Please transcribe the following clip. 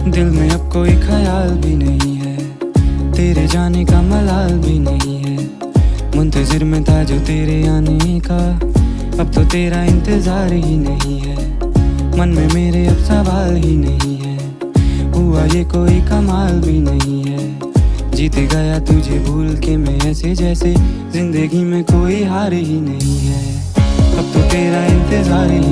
दिल में अब कोई ख्याल भी नहीं है, तेरे जाने का मलाल भी नहीं है। मुंतजिर में था जो तेरे आने का, अब तो तेरा इंतजार ही नहीं है। मन में मेरे अब सवाल ही नहीं है, हुआ ये कोई कमाल भी नहीं है। जीत गया तुझे भूल के मैं ऐसे जैसे जिंदगी में कोई हार ही नहीं है। अब तो तेरा इंतजार ही